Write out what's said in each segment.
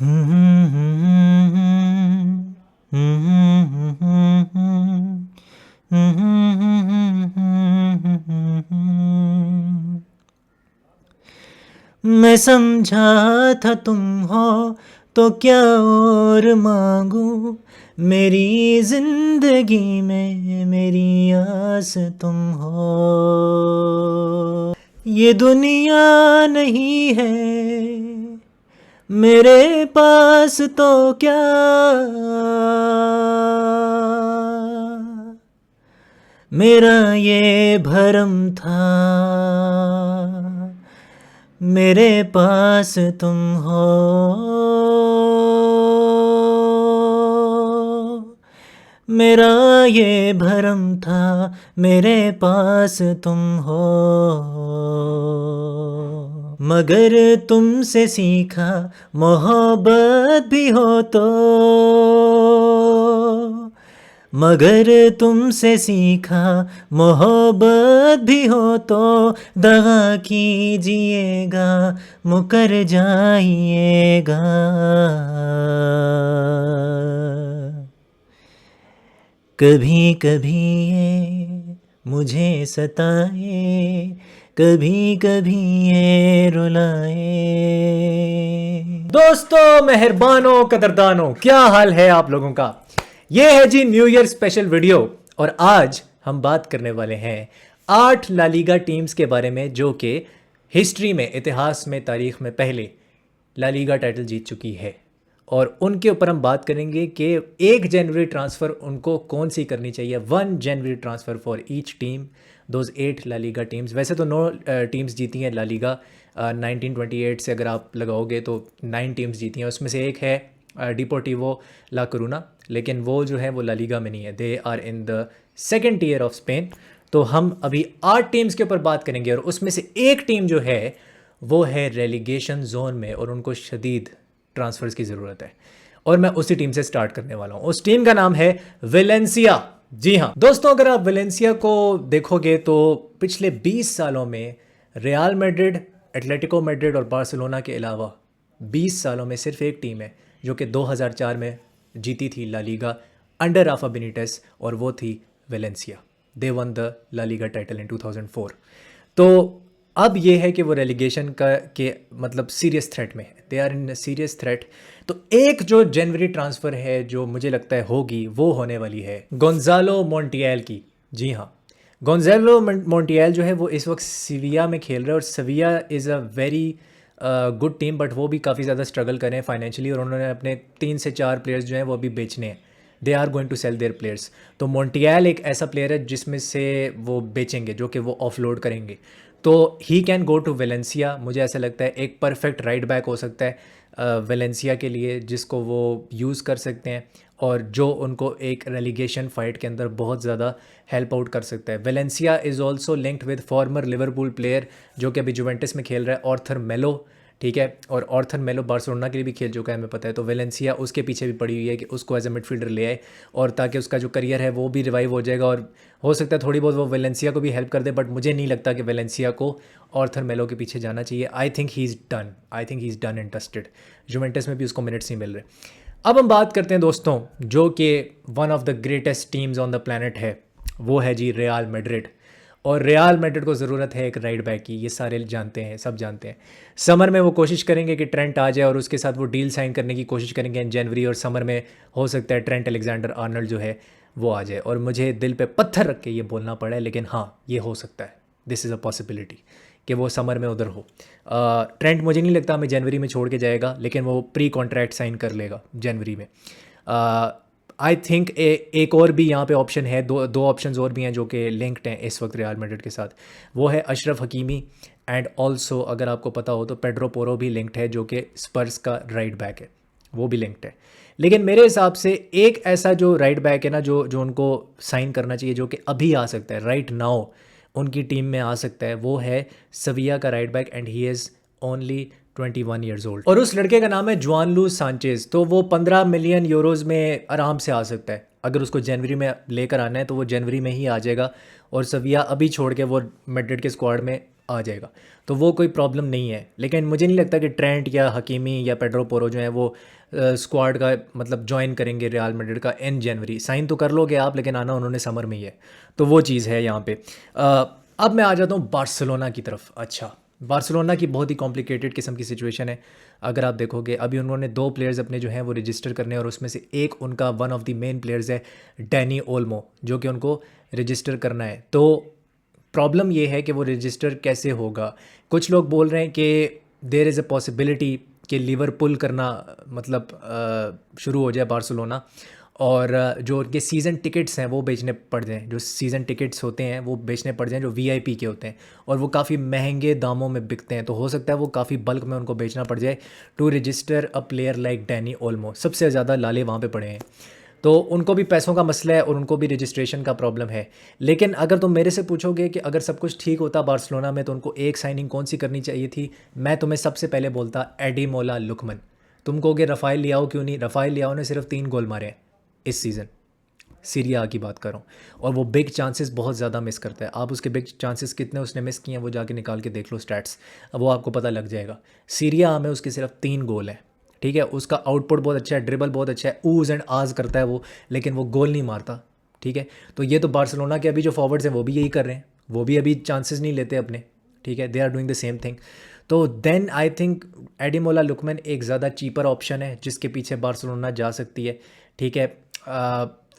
मैं समझा था तुम हो तो क्या और मांगू, मेरी जिंदगी में मेरी आस तुम हो। ये दुनिया नहीं है मेरे पास तो क्या, मेरा ये भरम था मेरे पास तुम हो। मेरा ये भरम था मेरे पास तुम हो। मगर तुमसे सीखा मोहब्बत भी हो तो, मगर तुमसे सीखा मोहब्बत भी हो तो, दगा कीजिएगा मुकर जाइएगा। कभी कभी ये मुझे सताए, कभी कभी ये रुलाए। दोस्तों, मेहरबानों, कदरदानों, क्या हाल है आप लोगों का। ये है जी न्यू ईयर स्पेशल वीडियो और आज हम बात करने वाले हैं 8 ला लीगा टीम्स के बारे में जो कि हिस्ट्री में, इतिहास में, तारीख में पहले ला लीगा टाइटल जीत चुकी है। और उनके ऊपर हम बात करेंगे कि 1 जनवरी ट्रांसफ़र उनको कौन सी करनी चाहिए, 1 जनवरी transfer for each team, those 8 La Liga teams. वैसे तो 9 टीम्स जीती हैं ला लीगा, 1928 से अगर आप लगाओगे तो 9 टीम्स जीती हैं। उसमें से एक है डिपोर्टिवो ला करूना, लेकिन वो जो है वो ला लीगा में नहीं है, they are in the second tier of Spain. तो हम अभी 8 टीम्स के ऊपर बात करेंगे और उसमें से एक टीम जो है वो है रेलीगेशन जोन में और उनको शदीद ट्रांसफर्स की ज़रूरत है और मैं उसी टीम से स्टार्ट करने वाला हूं। उस टीम का नाम है वेलेंसिया। जी हाँ दोस्तों, अगर आप वेलेंसिया को देखोगे तो पिछले 20 सालों में रियल मैड्रिड, एटलेटिको मैड्रिड और बार्सिलोना के अलावा 20 सालों में सिर्फ एक टीम है जो कि 2004 में जीती थी La Liga under Rafa Benitez और वो थी Valencia. They won the La Liga title in 2004। तो अब ये है कि वो रेलीगेशन का के मतलब सीरियस थ्रेट में है, they are in serious threat. तो एक जो जनवरी ट्रांसफ़र है जो मुझे लगता है होगी वो होने वाली है गोंजालो मोंटियल की। जी हाँ, गोंजालो मोंटियल जो है वो इस वक्त सीविया में खेल रहा है और सीविया is a very good team, but वो भी काफ़ी ज़्यादा स्ट्रगल कर रहे हैं फाइनेंशियली और उन्होंने अपने 3 से 4 प्लेयर्स जो हैं वो अभी बेचने हैं। They are going to sell their players. तो मोंटियल एक ऐसा प्लेयर है जिसमें से वो बेचेंगे, जो कि वो ऑफलोड करेंगे। तो he can go to Valencia. मुझे ऐसा लगता है एक परफेक्ट राइट बैक हो सकता है वेलेंसिया के लिए, जिसको वो यूज़ कर सकते हैं और जो उनको एक रेलीगेशन फाइट के अंदर बहुत ज़्यादा हेल्प आउट कर सकता है। Valencia is also linked with farmer Liverpool player जो कि अभी जुवेंटस में खेल रहा है, ऑर्थर मेलो। ठीक है, और ऑर्थर मेलो बार्सिलोना के लिए भी खेल चुका है, हमें पता है। तो वेलेंसिया उसके पीछे भी पड़ी हुई है कि उसको एज ए मिडफील्डर ले आए और ताकि उसका जो करियर है वो भी रिवाइव हो जाएगा और हो सकता है थोड़ी बहुत वो वेलेंसिया को भी हेल्प कर दे। बट मुझे नहीं लगता कि वेलेंसिया को ऑर्थर मेलो के पीछे जाना चाहिए। I think he is done and dusted. Juventus में भी उसको मिनट्स नहीं मिल रहे। अब हम बात करते हैं दोस्तों जो कि one of the greatest teams on the planet है, वो है जी रियल मैड्रिड। और रियल मैड्रिड को ज़रूरत है एक राइट बैक की, ये सारे जानते हैं, सब जानते हैं। समर में वो कोशिश करेंगे कि ट्रेंट आ जाए और उसके साथ वो डील साइन करने की कोशिश करेंगे इन जनवरी, और समर में हो सकता है ट्रेंट अलेक्जेंडर आर्नल्ड जो है वो आ जाए। और मुझे दिल पे पत्थर रख के ये बोलना पड़ा है, लेकिन हाँ ये हो सकता है, दिस इज़ अ पॉसिबिलिटी कि वो समर में उधर हो। ट्रेंट मुझे नहीं लगता हमें जनवरी में छोड़ के जाएगा, लेकिन वो प्री कॉन्ट्रैक्ट साइन कर लेगा जनवरी में। आई थिंक एक और भी यहाँ पे ऑप्शन है, दो ऑप्शंस और भी हैं जो कि लिंक्ड हैं इस वक्त रियल मैड्रिड के साथ। वो है अशरफ हकीमी एंड ऑल्सो अगर आपको पता हो तो पेड्रो पोरो भी लिंक्ड है जो कि स्पर्स का राइट बैक है, वो भी लिंक्ड है। लेकिन मेरे हिसाब से एक ऐसा जो राइट बैक है ना जो उनको साइन करना चाहिए, जो कि अभी आ सकता है, राइट नाउ उनकी टीम में आ सकता है, वो है सविया का right back and he is only 21 years old. और उस लड़के का नाम है जुआन लूइस सांचेज। तो वो 15 मिलियन यूरोज़ में आराम से आ सकता है। अगर उसको जनवरी में लेकर आना है तो वो जनवरी में ही आ जाएगा और सविया अभी छोड़ के वो मैड्रिड के स्क्वाड में आ जाएगा, तो वो कोई प्रॉब्लम नहीं है। लेकिन मुझे नहीं लगता कि ट्रेंट या हकीमी या पेड्रो पोरो जो है वो स्क्वाड का मतलब ज्वाइन करेंगे रियल मैड्रिड का इन जनवरी। साइन तो कर लोगे आप, लेकिन आना उन्होंने समर में ही है, तो वो चीज़ है यहाँ पे। अब मैं आ जाता हूँ बार्सिलोना की तरफ। अच्छा, बार्सिलोना की बहुत ही कॉम्प्लिकेटेड किस्म की सिचुएशन है। अगर आप देखोगे अभी उन्होंने 2 प्लेयर्स अपने जो हैं वो रजिस्टर करने हैं, और उसमें से एक उनका one of the main players है डैनी ओल्मो, जो कि उनको रजिस्टर करना है। तो प्रॉब्लम ये है कि वो रजिस्टर कैसे होगा। कुछ लोग बोल रहे हैं कि देयर इज़ अ पॉसिबिलिटी कि लिवरपूल करना मतलब शुरू हो जाए बार्सिलोना, और जो उनके सीज़न टिकट्स हैं वो बेचने पड़ जाएँ। जो सीज़न टिकट्स होते हैं वो बेचने पड़ जाएँ, जो वीआईपी के होते हैं, और वो काफ़ी महंगे दामों में बिकते हैं। तो हो सकता है वो काफ़ी बल्क में उनको बेचना पड़ जाए to register a player like Dani Olmo. सबसे ज़्यादा लाले वहाँ पे पड़े हैं, तो उनको भी पैसों का मसला है और उनको भी रजिस्ट्रेशन का प्रॉब्लम है। लेकिन अगर तुम मेरे से पूछोगे कि अगर सब कुछ ठीक होता बार्सिलोना में तो उनको एक साइनिंग कौन सी करनी चाहिए थी, मैं तुम्हें सबसे पहले बोलता एडीमोला लुकमन। तुम कहोगे रफ़ाएल लियाओ क्यों नहीं? रफ़ाएल लियाओ ने सिर्फ 3 गोल मारे हैं इस सीज़न, सीरिया आ की बात कर रहा हूँ, और वो बिग चांसेस बहुत ज़्यादा मिस करता है। आप उसके बिग चांसेस कितने उसने मिस किए हैं वो जाके निकाल के देख लो स्टैट्स, अब वो आपको पता लग जाएगा। सीरिया आ में उसके सिर्फ 3 गोल हैं, ठीक है। उसका आउटपुट बहुत अच्छा है, ड्रिबल बहुत अच्छा है, ऊज एंड आज करता है वो, लेकिन वो गोल नहीं मारता, ठीक है। तो ये तो बार्सिलोना के अभी जो फॉरवर्ड्स हैं वो भी यही कर रहे हैं, वो भी अभी चांसेस नहीं लेते अपने, ठीक है। They are doing the same thing. तो then I think Ademola Lookman एक ज़्यादा चीपर ऑप्शन है जिसके पीछे बार्सिलोना जा सकती है, ठीक है।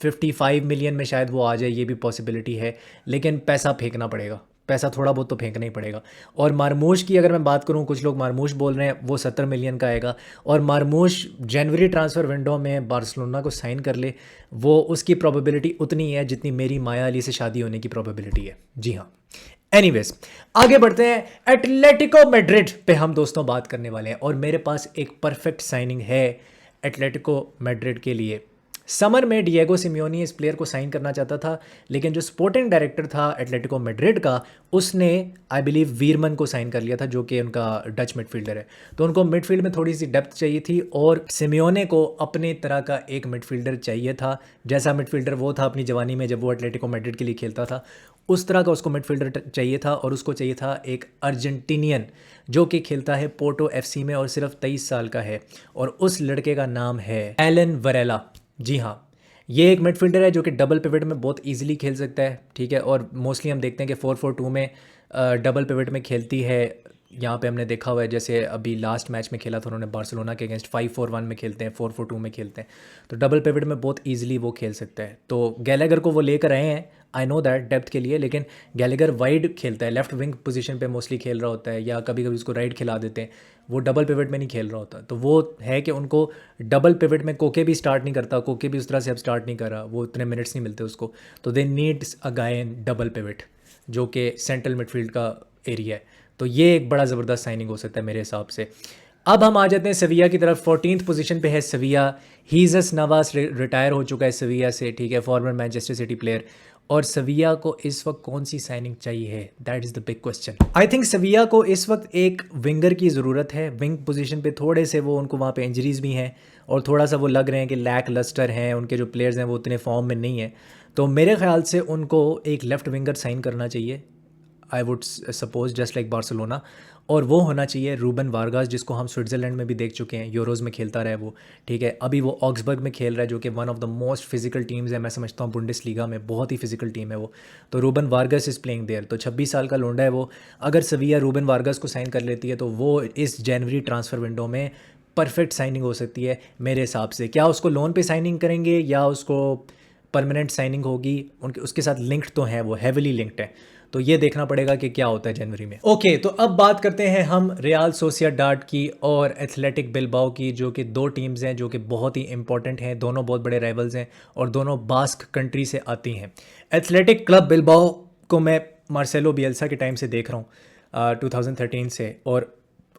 55 मिलियन में शायद वो आ जाए, ये भी पॉसिबिलिटी है, लेकिन पैसा फेंकना पड़ेगा, पैसा थोड़ा बहुत तो फेंकना ही पड़ेगा। और मारमूश की अगर मैं बात करूं, कुछ लोग मारमूश बोल रहे हैं वो 70 मिलियन का आएगा, और मारमूश जनवरी ट्रांसफ़र विंडो में बार्सिलोना को साइन कर ले, वो उसकी प्रोबेबिलिटी उतनी है जितनी मेरी माया अली से शादी होने की प्रोबेबिलिटी है। जी हाँ, एनीवेज आगे बढ़ते हैं। एटलेटिको मैड्रिड पे हम दोस्तों बात करने वाले हैं, और मेरे पास एक परफेक्ट साइनिंग है एटलेटिको मैड्रिड के लिए। समर में डिएगो सिमियोनी इस प्लेयर को साइन करना चाहता था, लेकिन जो स्पोर्टिंग डायरेक्टर था एटलेटिको मैड्रिड का, उसने आई बिलीव वीरमन को साइन कर लिया था, जो कि उनका डच मिडफील्डर है। तो उनको मिडफील्ड में थोड़ी सी डेप्थ चाहिए थी, और सिमियोने को अपने तरह का एक मिडफील्डर चाहिए था, जैसा मिडफील्डर वो था अपनी जवानी में जब वो एटलेटिको मैड्रिड के लिए खेलता था, उस तरह का उसको मिडफील्डर चाहिए था। और उसको चाहिए था एक अर्जेंटीनियन जो कि खेलता है पोर्टो एफसी में और सिर्फ 23 साल का है, और उस लड़के का नाम है एलन वरेला। जी हाँ, ये एक मिडफील्डर है जो कि डबल पिवट में बहुत इजीली खेल सकता है, ठीक है। और मोस्टली हम देखते हैं कि 4-4-2 में डबल पिवट में खेलती है। यहाँ पे हमने देखा हुआ है, जैसे अभी लास्ट मैच में खेला था उन्होंने बार्सिलोना के अगेंस्ट, 5-4-1 में खेलते हैं, 4-4-2 में खेलते हैं, तो डबल पिवट में बहुत इजीली वो खेल सकता है। तो गैलेगर को वो लेकर आए हैं, आई नो दैट, डेप्थ के लिए, लेकिन गैलेगर वाइड खेलता है, लेफ्ट विंग पोजीशन पे मोस्टली खेल रहा होता है, या कभी कभी उसको राइट खिला देते हैं, वो डबल पिवट में नहीं खेल रहा होता। तो वो है कि उनको डबल पिवट में कोके भी स्टार्ट नहीं करता, कोके भी उस तरह से अब स्टार्ट नहीं कर रहा, वो इतने मिनट्स नहीं मिलते उसको, तो दे needs a guy in double pivot जो कि सेंट्रल मिडफील्ड का एरिया है। तो ये एक बड़ा ज़बरदस्त साइनिंग हो सकता है मेरे हिसाब से। अब हम आ जाते हैं सविया की तरफ। 14th पोजीशन पे है सविया। हीजस नवास रिटायर हो चुका है सविया से, ठीक है, फॉर्मर मैनचेस्टर सिटी प्लेयर। और सविया को इस वक्त कौन सी साइनिंग चाहिए है, that is the big question. I think Sevilla को इस वक्त एक विंगर की ज़रूरत है। विंग पोजीशन पे थोड़े से वो, उनको वहाँ पे इंजरीज़ भी हैं, और थोड़ा सा वो लग रहे हैं कि लैक लस्टर हैं, उनके जो प्लेयर्स हैं वो उतने फॉर्म में नहीं है। तो मेरे ख्याल से उनको एक लेफ़्ट विंगर साइन करना चाहिए, I would suppose just like Barcelona, और वो होना चाहिए रूबन वार्गास, जिसको हम स्विट्ज़रलैंड में भी देख चुके हैं, यूरोज़ में खेलता रहा है वो, ठीक है। अभी वो ऑक्सबर्ग में खेल रहा है, जो कि one of the most physical teams है, मैं समझता हूँ बुंडेसलीगा में बहुत ही फिजिकल टीम है वो। तो रूबन वार्गास इज़ प्लेइंग देयर, तो 26 साल का लोंडा है वो। अगर सविया रूबन वार्गास को साइन कर लेती है तो वो इस जनवरी ट्रांसफ़र विंडो में परफेक्ट साइनिंग हो सकती है मेरे हिसाब से। क्या उसको लोन पे साइनिंग करेंगे या उसको परमानेंट साइनिंग होगी, उनके उसके साथ लिंक्ड तो है, वो हैविली लिंक्ड है, तो ये देखना पड़ेगा कि क्या होता है जनवरी में। ओके, तो अब बात करते हैं हम रियल सोसिएडाड की और एथलेटिक बिलबाओ की, जो कि 2 टीम्स हैं जो कि बहुत ही इंपॉर्टेंट हैं, दोनों बहुत बड़े राइवल्स हैं और दोनों बास्क कंट्री से आती हैं। एथलेटिक क्लब बिलबाओ को मैं मार्सेलो बियल्सा के टाइम से देख रहा हूँ, 2013 से, और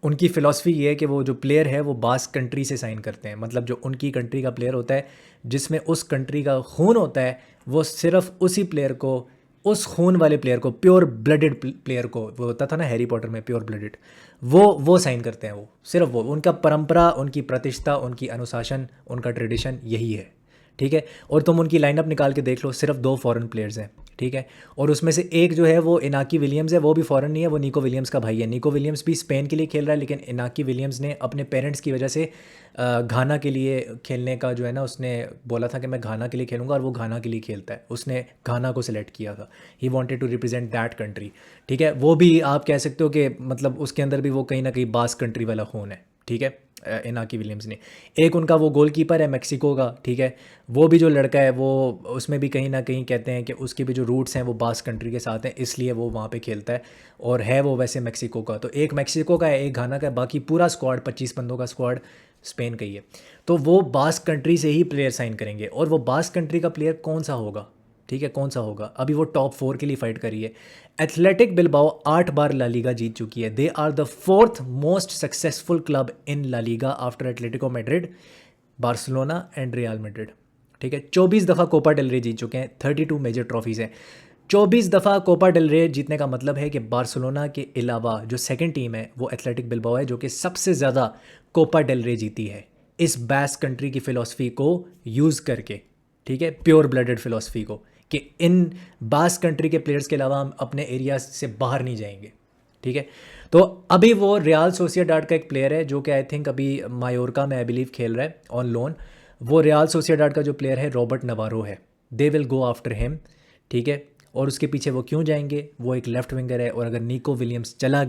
उनकी फ़िलासफ़ी ये है कि वो जो प्लेयर है वो बास्क कंट्री से साइन करते हैं, मतलब जो उनकी कंट्री का प्लेयर होता है जिसमें उस कंट्री का खून होता है, वो सिर्फ उसी प्लेयर को, उस खून वाले प्लेयर को, प्योर ब्लडेड प्लेयर को, वो होता था ना हैरी पॉटर में प्योर ब्लडेड, वो साइन करते हैं। वो सिर्फ वो, उनका परंपरा, उनकी प्रतिष्ठा, उनकी अनुशासन, उनका ट्रेडिशन यही है, ठीक है। और तुम उनकी लाइनअप निकाल के देख लो, सिर्फ 2 फॉरेन प्लेयर्स हैं, ठीक है। और उसमें से एक जो है वो इनाकी विलियम्स है, वो भी फॉरेन नहीं है, वो निको विलियम्स का भाई है। निको विलियम्स भी स्पेन के लिए खेल रहा है, लेकिन इनाकी विलियम्स ने अपने पेरेंट्स की वजह से घाना के लिए खेलने का जो है ना, उसने बोला था कि मैं घाना के लिए खेलूंगा, और वो घाना के लिए खेलता है। उसने घाना को सिलेक्ट किया था, he wanted to represent that country, ठीक है। वो भी आप कह सकते हो कि मतलब उसके अंदर भी वो कहीं ना कहीं बास्क कंट्री वाला खून है, ठीक है। इनाकी विलियम्स ने, एक उनका वो गोलकीपर है मैक्सिको का, ठीक है। वो भी जो लड़का है वो उसमें भी कहीं ना कहीं कहते हैं कि उसके भी जो रूट्स हैं वो बास्क कंट्री के साथ हैं, इसलिए वो वहाँ पे खेलता है। और है वो वैसे मैक्सिको का, तो एक मैक्सिको का है, एक घाना का है, बाकी पूरा स्क्वाड 25 बंदों का स्क्वाड स्पेन का ही है। तो वो बास्क कंट्री से ही प्लेयर साइन करेंगे। और वो बास्क कंट्री का प्लेयर कौन सा होगा, ठीक है, कौन सा होगा? अभी वो टॉप 4 के लिए फाइट कर रही है। एथलेटिक बिलबाओ 8 बार ला लीगा जीत चुकी है। They are the 4th most successful club in La Liga after Atletico Madrid, Barcelona and Real Madrid, ठीक है। 24 दफ़ा कोपा डेल रे जीत चुके हैं, 32 मेजर ट्रॉफीज़ हैं। 24 दफ़ा कोपा डेल रे जीतने का मतलब है कि बार्सिलोना के अलावा जो सेकंड टीम है वो एथलेटिक बिलबाओ है, जो कि सबसे ज़्यादा कोपा डेल रे जीती है इस बैस्क कंट्री की फ़िलॉसफी को यूज़ करके, ठीक है, प्योर ब्लडेड फ़िलॉसफी को, कि इन बास्क कंट्री के प्लेयर्स के अलावा हम अपने एरिया से बाहर नहीं जाएंगे, ठीक है। तो अभी वो रियल सोसिएडाड का एक प्लेयर है जो कि आई थिंक अभी मायोरका में आई बिलीव खेल रहा है ऑन लोन। वो रियल सोसिएडाड का जो प्लेयर है रॉबर्ट नवारो है। They will go after him, ठीक है। और उसके पीछे वो क्यों जाएंगे? वो एक लेफ्ट विंगर है, और अगर निको विलियम्स चला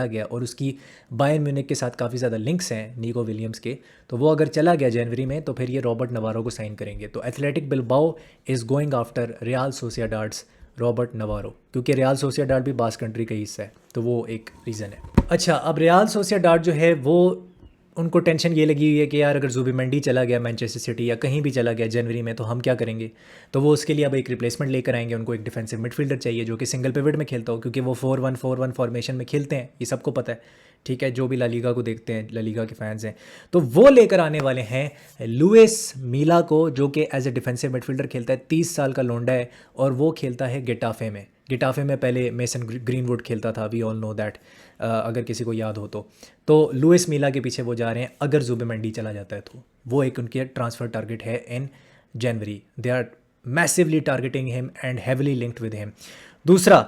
गया, और उसकी बायर्न म्यूनिख के साथ काफ़ी ज़्यादा लिंक्स हैं निको विलियम्स के, तो वो अगर चला गया जनवरी में, तो फिर ये रॉबर्ट नवारो को साइन करेंगे। तो Athletic Bilbao is going after Real Sociedad's Robert Navarro, क्योंकि रियल सोसिएडाड भी बास्क कंट्री का हिस्सा है, तो वो एक रीज़न है। अच्छा, अब रियल सोसिएडाड जो है वो उनको टेंशन ये लगी हुई है कि यार अगर जुबिमेंडी चला गया मैनचेस्टर सिटी या कहीं भी चला गया जनवरी में, तो हम क्या करेंगे? तो वो उसके लिए अब एक रिप्लेसमेंट लेकर आएंगे। उनको एक डिफेंसिव मिडफील्डर चाहिए जो कि सिंगल पिवट में खेलता हो, क्योंकि वो 4-1-4-1 फॉर्मेशन में खेलते हैं, ये सबको पता है, ठीक है। जो भी ला लीगा को देखते हैं, ला लीगा के फैंस हैं, तो वो लेकर आने वाले हैं लुइस मिला को, जो कि एज ए डिफेंसिव मिडफील्डर खेलता है। 30 साल का लोंडा है, और वो खेलता है गेटाफे में। गिटाफे में पहले मेसन ग्रीनवुड खेलता था, वी ऑल नो दैट, अगर किसी को याद हो तो लुइस मिला के पीछे वो जा रहे हैं। अगर जुबिमेंडी चला जाता है तो वो एक उनके ट्रांसफ़र टारगेट है in January. They are massively targeting him and heavily linked with him. दूसरा,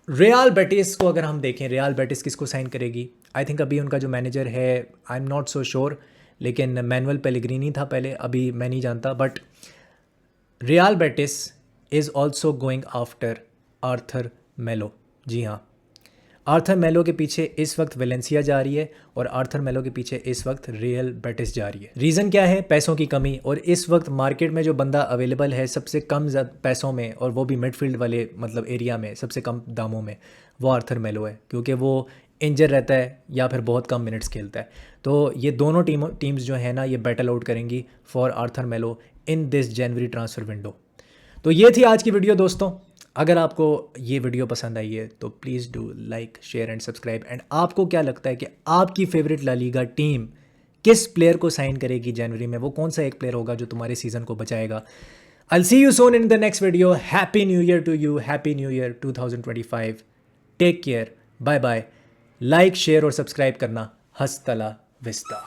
रियल बेटिस को अगर हम देखें, रियल बेटिस किसको साइन करेगी? आई थिंक अभी उनका जो मैनेजर है, I am not so sure, लेकिन मैनुअल पेलेग्रीनी था पहले, अभी मैं नहीं जानता। But real Betis is also going after Arthur मेलो। जी हाँ, आर्थर मेलो के पीछे इस वक्त वेलेंसिया जा रही है, और आर्थर मेलो के पीछे इस वक्त रियल बेटिस जा रही है। रीज़न क्या है? पैसों की कमी। और इस वक्त मार्केट में जो बंदा अवेलेबल है सबसे कम पैसों में, और वो भी मिडफील्ड वाले मतलब एरिया में सबसे कम दामों में, वो आर्थर मेलो है, क्योंकि वो इंजर रहता है या फिर बहुत कम मिनट्स खेलता है। तो ये दोनों टीम्स जो है ना, ये बैटल आउट करेंगी फॉर आर्थर मेलो in this January transfer window. तो ये थी आज की वीडियो दोस्तों। अगर आपको ये वीडियो पसंद आई है तो please do like, share and subscribe. And आपको क्या लगता है कि आपकी फेवरेट ला लीगा टीम किस प्लेयर को साइन करेगी जनवरी में? वो कौन सा एक प्लेयर होगा जो तुम्हारे सीज़न को बचाएगा? I'll see you soon in the next video. Happy New Year to you. Happy New Year 2025. Take care. Bye bye. Like, share और सब्सक्राइब करना। हस्तला विस्ता।